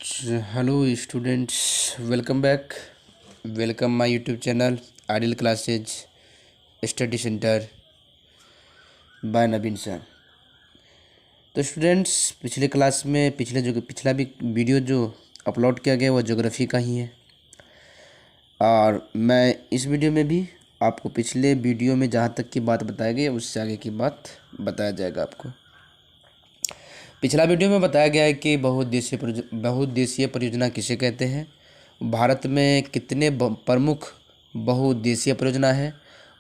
Hello students, welcome back. Welcome my YouTube channel ideal classes study centre by Naveen sir. तो students, पिछले class में पिछला भी video जो अपलोड किया गया वो ज्योग्राफी का ही है, और मैं इस वीडियो में भी आपको पिछले वीडियो में जहाँ तक की बात बताई गई उससे आगे की बात बताया जाएगा आपको। पिछला वीडियो में बताया गया है कि बहुउद्देशीय परियोजना किसे कहते हैं, भारत में कितने प्रमुख बहुउद्देशीय परियोजना है,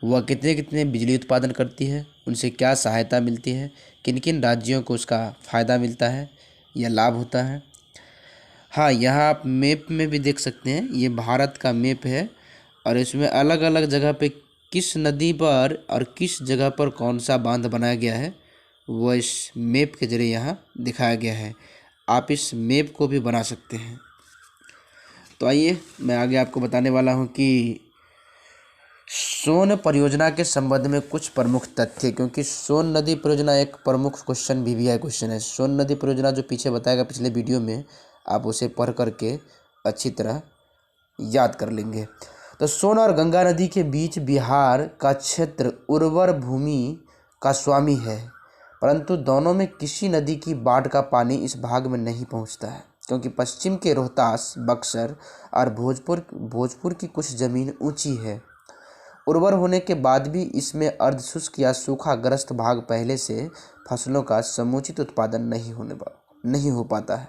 वह कितने कितने बिजली उत्पादन करती है, उनसे क्या सहायता मिलती है, किन किन राज्यों को उसका फ़ायदा मिलता है या लाभ होता है। हाँ, यहाँ आप मैप में भी देख सकते हैं, ये भारत का मैप है और इसमें अलग अलग जगह पे किस नदी पर और किस जगह पर कौन सा बांध बनाया गया है वो इस मैप के जरिए यहाँ दिखाया गया है। आप इस मैप को भी बना सकते हैं। तो आइए मैं आगे आपको बताने वाला हूँ कि सोन परियोजना के संबंध में कुछ प्रमुख तथ्य, क्योंकि सोन नदी परियोजना एक प्रमुख क्वेश्चन भी क्वेश्चन है। सोन नदी परियोजना जो पीछे बताएगा पिछले वीडियो में, आप उसे पढ़ करके अच्छी तरह याद कर लेंगे। तो सोन और गंगा नदी के बीच बिहार का क्षेत्र उर्वर भूमि का स्वामी है, परंतु दोनों में किसी नदी की बाढ़ का पानी इस भाग में नहीं पहुंचता है, क्योंकि पश्चिम के रोहतास, बक्सर और भोजपुर की कुछ ज़मीन ऊंची है। उर्वर होने के बाद भी इसमें अर्धशुष्क या सूखाग्रस्त भाग पहले से फसलों का समुचित उत्पादन नहीं हो पाता है।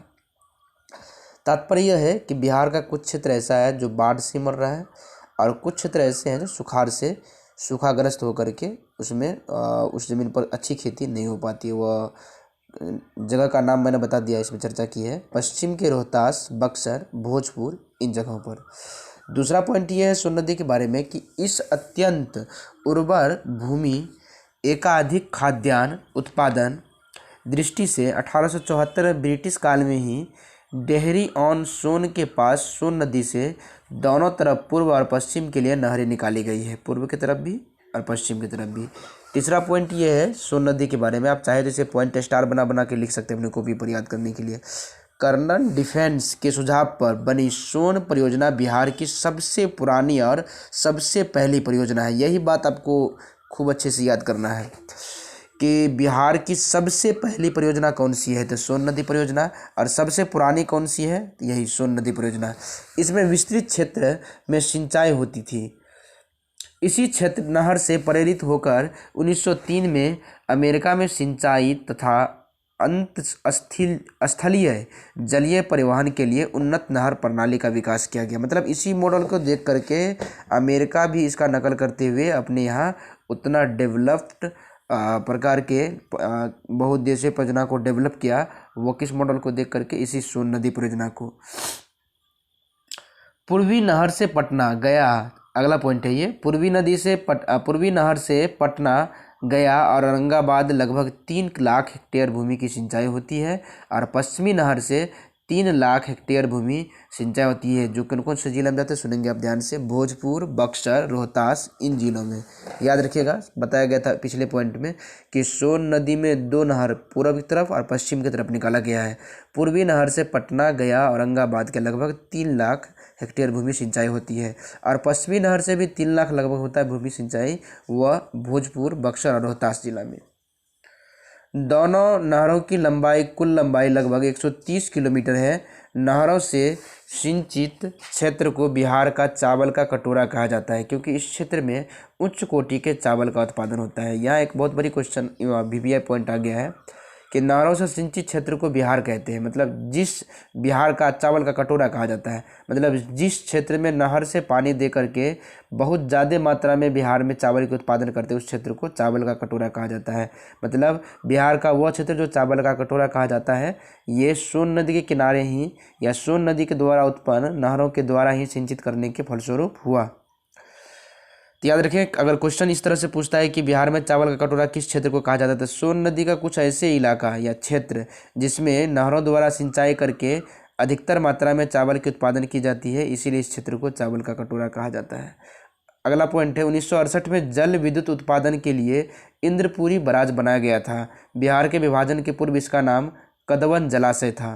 तात्पर्य यह है कि बिहार का कुछ क्षेत्र ऐसा है जो बाढ़ से मर रहा है और कुछ क्षेत्र ऐसे हैं जो सूखाग्रस्त होकर के उसमें उस ज़मीन पर अच्छी खेती नहीं हो पाती है। वह जगह का नाम मैंने बता दिया, इसमें चर्चा की है, पश्चिम के रोहतास, बक्सर, भोजपुर, इन जगहों पर। दूसरा पॉइंट ये है सोन नदी के बारे में कि इस अत्यंत उर्वर भूमि एकाधिक खाद्यान्न उत्पादन दृष्टि से 1874 ब्रिटिश काल में ही डेहरी ऑन सोन के पास सोन नदी से दोनों तरफ पूर्व और पश्चिम के लिए नहरें निकाली गई है, पूर्व की तरफ भी और पश्चिम की तरफ भी। तीसरा पॉइंट ये है सोन नदी के बारे में, आप चाहे तो इसे पॉइंट स्टार बना के लिख सकते हैं अपने कॉपी पर याद करने के लिए। कर्नल डिफेंस के सुझाव पर बनी सोन परियोजना बिहार की सबसे पुरानी और सबसे पहली परियोजना है। यही बात आपको खूब अच्छे से याद करना है कि बिहार की सबसे पहली परियोजना कौन सी है, तो सोन नदी परियोजना, और सबसे पुरानी कौन सी है, यही सोन नदी परियोजना। इसमें विस्तृत क्षेत्र में सिंचाई होती थी। इसी क्षेत्र नहर से प्रेरित होकर 1903 में अमेरिका में सिंचाई तथा स्थलीय जलीय परिवहन के लिए उन्नत नहर प्रणाली का विकास किया गया। मतलब इसी मॉडल को देख करके अमेरिका भी इसका नकल करते हुए अपने यहाँ उतना डेवलप्ड प्रकार के बहुउद्देशीय परियोजना को डेवलप किया। वो किस मॉडल को देख करके, इसी सोन नदी परियोजना को। पूर्वी नहर से पटना गया, अगला पॉइंट है ये, पूर्वी नहर से पटना, गया और औरंगाबाद लगभग 3 लाख हेक्टेयर भूमि की सिंचाई होती है, और पश्चिमी नहर से 3 लाख हेक्टेयर भूमि सिंचाई होती है। जो कौन कौन से जिले में जाते हैं सुनेंगे आप ध्यान से, भोजपुर, बक्सर, रोहतास, इन जिलों में। याद रखिएगा, बताया गया था पिछले पॉइंट में कि सोन नदी में 2 नहर पूर्व की तरफ और पश्चिम की तरफ निकाला गया है। पूर्वी नहर से पटना, गया, औरंगाबाद के लगभग 3 लाख हेक्टेयर भूमि सिंचाई होती है, और पश्चिमी नहर से भी 3 लाख लगभग होता है भूमि सिंचाई, वह भोजपुर, बक्सर और रोहतास जिला में। दोनों नहरों की कुल लंबाई लगभग 130 किलोमीटर है। नहरों से सिंचित क्षेत्र को बिहार का चावल का कटोरा कहा जाता है, क्योंकि इस क्षेत्र में उच्च कोटि के चावल का उत्पादन होता है। यहाँ एक बहुत बड़ी क्वेश्चन VVI पॉइंट आ गया है कि नहरों से सिंचित क्षेत्र को बिहार कहते हैं, मतलब जिस बिहार का चावल का कटोरा कहा जाता है, मतलब जिस क्षेत्र में नहर से पानी दे करके बहुत ज़्यादा मात्रा में बिहार में चावल के उत्पादन करते हैं, उस क्षेत्र को चावल का कटोरा कहा जाता है। मतलब बिहार का वह क्षेत्र जो चावल का कटोरा कहा जाता है, ये सोन नदी के किनारे ही या सोन नदी के द्वारा उत्पन्न नहरों के द्वारा ही सिंचित करने के फलस्वरूप हुआ। तो याद रखें, अगर क्वेश्चन इस तरह से पूछता है कि बिहार में चावल का कटोरा किस क्षेत्र को कहा जाता है, तो सोन नदी का कुछ ऐसे इलाका या क्षेत्र जिसमें नहरों द्वारा सिंचाई करके अधिकतर मात्रा में चावल की उत्पादन की जाती है, इसीलिए इस क्षेत्र को चावल का कटोरा कहा जाता है। अगला पॉइंट है, 1968 में जल विद्युत उत्पादन के लिए इंद्रपुरी बराज बनाया गया था। बिहार के विभाजन के पूर्व इसका नाम कदवन जलाशय था।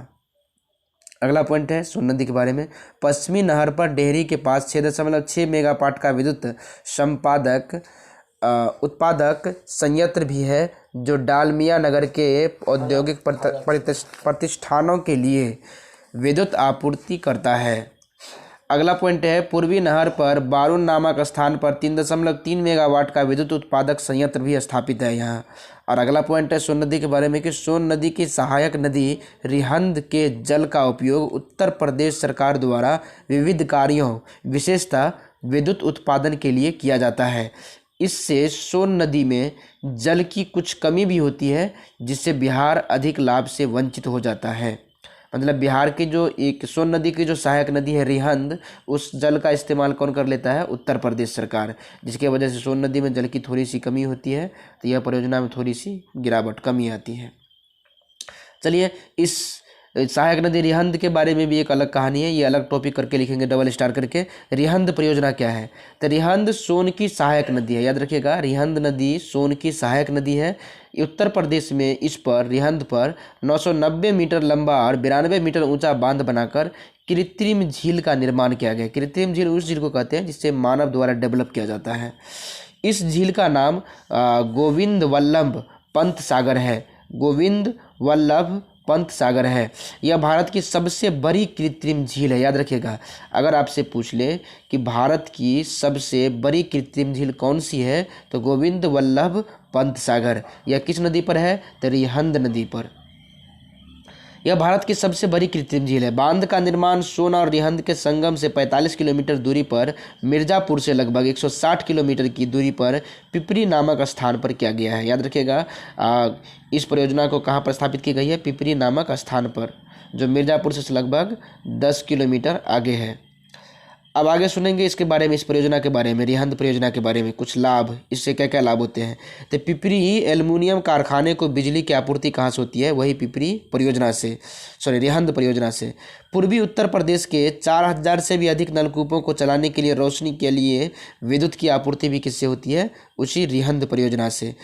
अगला पॉइंट है सोन नदी के बारे में। पश्चिमी नहर पर डेहरी के पास 6.6 मेगावाट का विद्युत उत्पादक संयंत्र भी है, जो डालमिया नगर के औद्योगिक प्रतिष्ठानों के लिए विद्युत आपूर्ति करता है। अगला पॉइंट है पूर्वी नहर पर बारून नामक स्थान पर 3.3 मेगावाट का विद्युत उत्पादक संयंत्र भी स्थापित है यहाँ। और अगला पॉइंट है सोन नदी के बारे में कि सोन नदी की सहायक नदी रिहंद के जल का उपयोग उत्तर प्रदेश सरकार द्वारा विविध कार्यों विशेषतः विद्युत उत्पादन के लिए किया जाता है। इससे सोन नदी में जल की कुछ कमी भी होती है, जिससे बिहार अधिक लाभ से वंचित हो जाता है। मतलब बिहार की जो एक सोन नदी की जो सहायक नदी है रिहंद, उस जल का इस्तेमाल कौन कर लेता है? उत्तर प्रदेश सरकार, जिसके वजह से सोन नदी में जल की थोड़ी सी कमी होती है, तो यह परियोजना में थोड़ी सी गिरावट कमी आती है। चलिए, इस सहायक नदी रिहंद के बारे में भी एक अलग कहानी है, ये अलग टॉपिक करके लिखेंगे डबल स्टार करके। रिहंद परियोजना क्या है? तो रिहंद सोन की सहायक नदी है, याद रखिएगा, रिहंद नदी सोन की सहायक नदी है। उत्तर प्रदेश में इस पर रिहंद पर 990 मीटर लंबा और 92 मीटर ऊंचा बांध बनाकर कृत्रिम झील का निर्माण किया गया। कृत्रिम झील उस झील को कहते हैं जिससे मानव द्वारा डेवलप किया जाता है। इस झील का नाम गोविंद वल्लभ पंत सागर है। गोविंद वल्लभ पंत सागर है। यह भारत की सबसे बड़ी कृत्रिम झील है, याद रखिएगा। अगर आपसे पूछ ले कि भारत की सबसे बड़ी कृत्रिम झील कौन सी है, तो गोविंद वल्लभ पंत सागर। यह किस नदी पर है? तो रिहंद नदी पर। यह भारत की सबसे बड़ी कृत्रिम झील है। बांध का निर्माण सोन और रिहंद के संगम से 45 किलोमीटर दूरी पर, मिर्जापुर से लगभग 160 किलोमीटर की दूरी पर पिपरी नामक स्थान पर किया गया है। याद रखिएगा, इस परियोजना को कहाँ पर स्थापित की गई है? पिपरी नामक स्थान पर, जो मिर्जापुर से लगभग 10 किलोमीटर आगे है। अब आगे सुनेंगे इसके बारे में, इस परियोजना के बारे में, रिहंद परियोजना के बारे में, कुछ लाभ, इससे क्या क्या लाभ होते हैं। तो पिपरी एल्युमिनियम कारखाने को बिजली की आपूर्ति कहाँ से होती है? वही पिपरी परियोजना से, रिहंद परियोजना से। पूर्वी उत्तर प्रदेश के 4000 से भी अधिक नलकूपों को चलाने के लिए, रोशनी के लिए विद्युत की आपूर्ति भी किससे होती है? उसी रिहंद परियोजना से।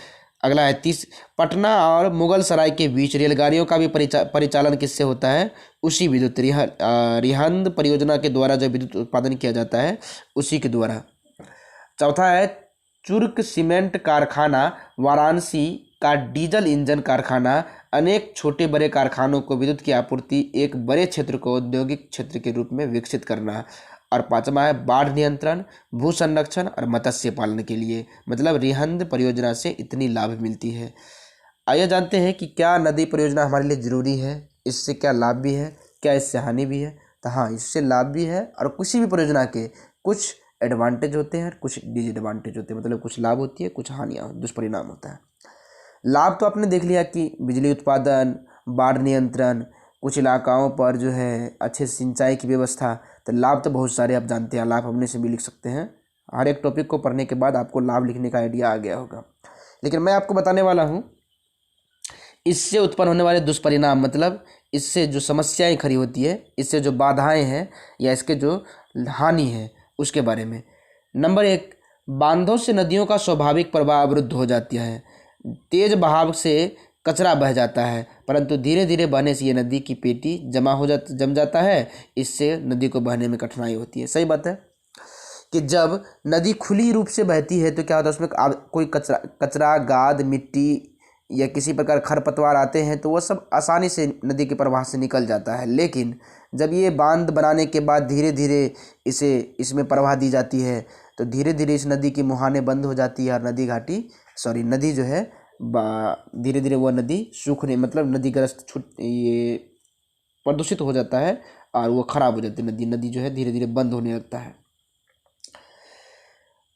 अगला है पटना और मुगल सराय के बीच रेलगाड़ियों का भी परिचालन किससे होता है? उसी विद्युत रिहंद परियोजना के द्वारा जो विद्युत उत्पादन किया जाता है, उसी के द्वारा। चौथा है चुर्क सीमेंट कारखाना, वाराणसी का डीजल इंजन कारखाना, अनेक छोटे बड़े कारखानों को विद्युत की आपूर्ति एक बड़े क्षेत्र को औद्योगिक क्षेत्र के रूप में विकसित करना। और पांचवा है बाढ़ नियंत्रण, भू संरक्षण और मत्स्य पालन के लिए। मतलब रिहंद परियोजना से इतनी लाभ मिलती है। आइए जानते हैं कि क्या नदी परियोजना हमारे लिए ज़रूरी है, इससे क्या लाभ भी है, क्या इससे हानि भी है। तो हाँ, इससे लाभ भी है, और किसी भी परियोजना के कुछ एडवांटेज होते हैं, कुछ डिसएडवांटेज होते हैं। मतलब कुछ लाभ होती है, कुछ हानियाँ, दुष्परिणाम होता है। लाभ तो आपने देख लिया कि बिजली उत्पादन, बाढ़ नियंत्रण, कुछ इलाकाओं पर जो है अच्छे सिंचाई की व्यवस्था। तो लाभ तो बहुत सारे आप जानते हैं, लाभ हमने से भी लिख सकते हैं। हर एक टॉपिक को पढ़ने के बाद आपको लाभ लिखने का आइडिया आ गया होगा। लेकिन मैं आपको बताने वाला हूँ इससे उत्पन्न होने वाले दुष्परिणाम, मतलब इससे जो समस्याएं खड़ी होती है, इससे जो बाधाएं हैं या इसके जो हानि है, उसके बारे में। नंबर 1, बांधों से नदियों का स्वाभाविक प्रवाह अवरुद्ध हो जाता है। तेज बहाव से कचरा बह जाता है, परंतु धीरे धीरे बहने से ये नदी की पेटी जम जाता है। इससे नदी को बहने में कठिनाई होती है। सही बात है कि जब नदी खुली रूप से बहती है तो क्या होता है, उसमें कोई कचरा, गाद, मिट्टी या किसी प्रकार खरपतवार आते हैं, तो वह सब आसानी से नदी के प्रवाह से निकल जाता है। लेकिन जब ये बांध बनाने के बाद धीरे धीरे इसमें प्रवाह दी जाती है, तो धीरे धीरे इस नदी की मुहाने बंद हो जाती है, और नदी जो है धीरे धीरे वह नदी सूखने, मतलब नदीग्रस्त ये प्रदूषित हो जाता है, और वो खराब हो जाती है। नदी जो है धीरे धीरे बंद होने लगता है।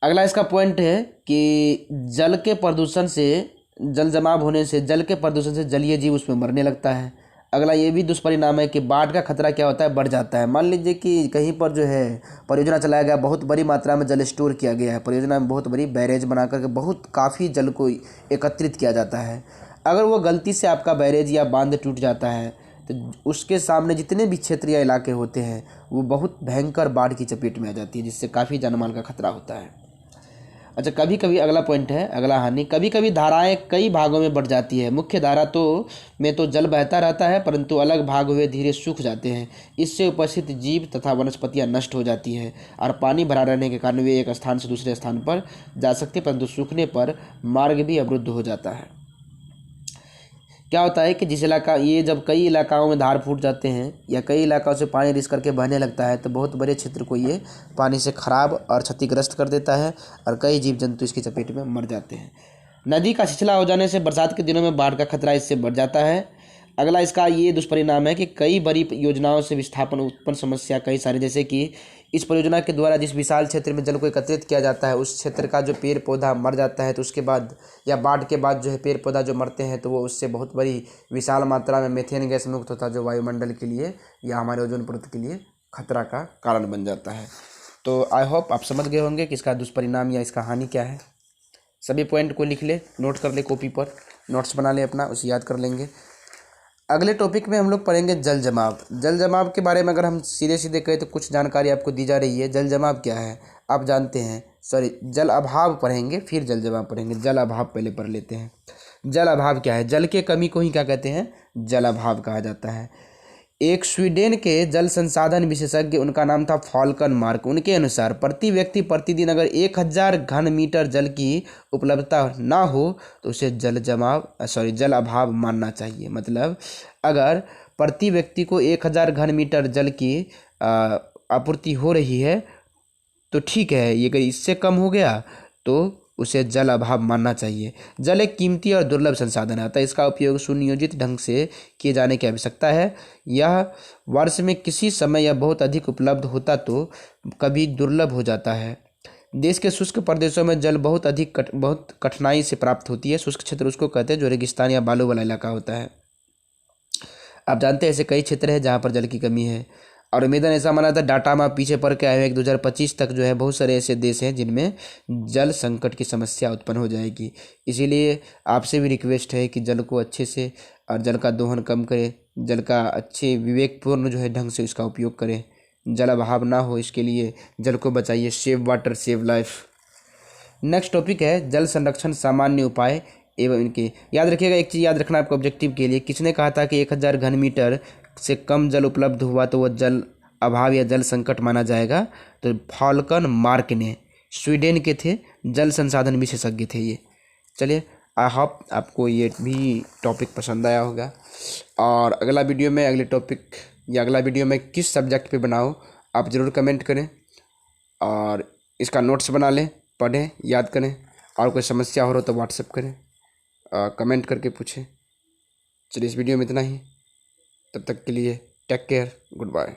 अगला इसका पॉइंट है कि जल जमाव होने से, जल के प्रदूषण से जलीय जीव उसमें मरने लगता है। अगला ये भी दुष्परिणाम है कि बाढ़ का खतरा क्या होता है? बढ़ जाता है। मान लीजिए कि कहीं पर जो है परियोजना चलाया गया, बहुत बड़ी मात्रा में जल स्टोर किया गया है, परियोजना में बहुत बड़ी बैरेज बना करके बहुत काफ़ी जल को एकत्रित किया जाता है। अगर वो गलती से आपका बैरेज या बांध टूट जाता है, तो उसके सामने जितने भी क्षेत्र या इलाके होते हैं, वो बहुत भयंकर बाढ़ की चपेट में आ जाती है, जिससे काफ़ी जानमाल का खतरा होता है। अच्छा, कभी कभी अगला पॉइंट है, अगला हानि, कभी कभी धाराएं कई भागों में बढ़ जाती है। मुख्य धारा में तो जल बहता रहता है, परंतु अलग भाग हुए धीरे सूख जाते हैं। इससे उपस्थित जीव तथा वनस्पतियां नष्ट हो जाती है और पानी भरा रहने के कारण वे एक स्थान से दूसरे स्थान पर जा सकते, परंतु सूखने पर मार्ग भी अवरुद्ध हो जाता है। क्या होता है कि जिस इलाका, ये जब कई इलाकाओं में धार फूट जाते हैं या कई इलाकों से पानी रिस करके बहने लगता है, तो बहुत बड़े क्षेत्र को ये पानी से खराब और क्षतिग्रस्त कर देता है और कई जीव जंतु इसकी चपेट में मर जाते हैं। नदी का छिछला हो जाने से बरसात के दिनों में बाढ़ का खतरा इससे बढ़ जाता है। अगला इसका ये दुष्परिणाम है कि कई बड़ी योजनाओं से विस्थापन उत्पन्न समस्या कई सारी, जैसे कि इस परियोजना के द्वारा जिस विशाल क्षेत्र में जल को एकत्रित किया जाता है उस क्षेत्र का जो पेड़ पौधा मर जाता है, तो उसके बाद या बाढ़ के बाद जो है पेड़ पौधा जो मरते हैं, तो वो उससे बहुत बड़ी विशाल मात्रा में मीथेन गैस मुक्त होता है, जो वायुमंडल के लिए या हमारे ओजोन परत के लिए खतरा का कारण बन जाता है। तो आई होप आप समझ गए होंगे कि इसका दुष्परिणाम या इसका हानि क्या है। सभी पॉइंट को लिख ले, नोट कर ले, कॉपी पर नोट्स बना ले अपना, उसे याद कर लेंगे। अगले टॉपिक में हम लोग पढ़ेंगे जल जमाव। जल जमाव के बारे में अगर हम सीधे सीधे कहें तो कुछ जानकारी आपको दी जा रही है। जल जमाव क्या है आप जानते हैं, जल अभाव पढ़ेंगे फिर जल जमाव पढ़ेंगे। जल अभाव पहले पढ़ लेते हैं। जल अभाव क्या है? जल के कमी को ही क्या कहते हैं? जल अभाव कहा जाता है। एक स्वीडन के जल संसाधन विशेषज्ञ, उनका नाम था फॉल्कन मार्क, उनके अनुसार प्रति व्यक्ति प्रतिदिन अगर 1000 घन मीटर जल की उपलब्धता ना हो तो उसे जल अभाव मानना चाहिए। मतलब अगर प्रति व्यक्ति को 1000 घन मीटर जल की आपूर्ति हो रही है तो ठीक है, ये अगर इससे कम हो गया तो उसे जल अभाव मानना चाहिए। जल एक कीमती और दुर्लभ संसाधन है, अतः इसका उपयोग सुनियोजित ढंग से किए जाने की आवश्यकता है। यह वर्ष में किसी समय यह बहुत अधिक उपलब्ध होता तो कभी दुर्लभ हो जाता है। देश के शुष्क प्रदेशों में जल बहुत कठिनाई से प्राप्त होती है। शुष्क क्षेत्र उसको कहते हैं जो रेगिस्तान या बालू वाला इलाका होता है। आप जानते हैं ऐसे कई क्षेत्र हैं जहाँ पर जल की कमी है और उम्मीदन ऐसा माना था, डाटा में पीछे पढ़ के आए हुए 2025 तक जो है बहुत सारे ऐसे देश हैं जिनमें जल संकट की समस्या उत्पन्न हो जाएगी। इसीलिए आपसे भी रिक्वेस्ट है कि जल को अच्छे से और जल का दोहन कम करें, जल का अच्छे विवेकपूर्ण जो है ढंग से इसका उपयोग करें, जल अभाव ना हो इसके लिए जल को बचाइए। Save water save life. Next topic है जल संरक्षण सामान्य उपाय एवं इनके। याद रखिएगा, एक चीज़ याद रखना आपको ऑब्जेक्टिव के लिए, किसने कहा था कि 1000 घन मीटर से कम जल उपलब्ध हुआ तो वह जल अभाव या जल संकट माना जाएगा? तो फॉल्कन मार्क ने, स्वीडन के थे, जल संसाधन विशेषज्ञ थे ये। चलिए, आई होप आपको ये भी टॉपिक पसंद आया होगा और अगला वीडियो में अगले टॉपिक या अगला वीडियो में किस सब्जेक्ट पे बनाओ आप ज़रूर कमेंट करें और इसका नोट्स बना लें, पढ़ें, याद करें और कोई समस्या हो तो व्हाट्सएप करें, कमेंट करके पूछें। चलिए, इस वीडियो में इतना ही। तब तक के लिए टेक केयर, गुड बाय।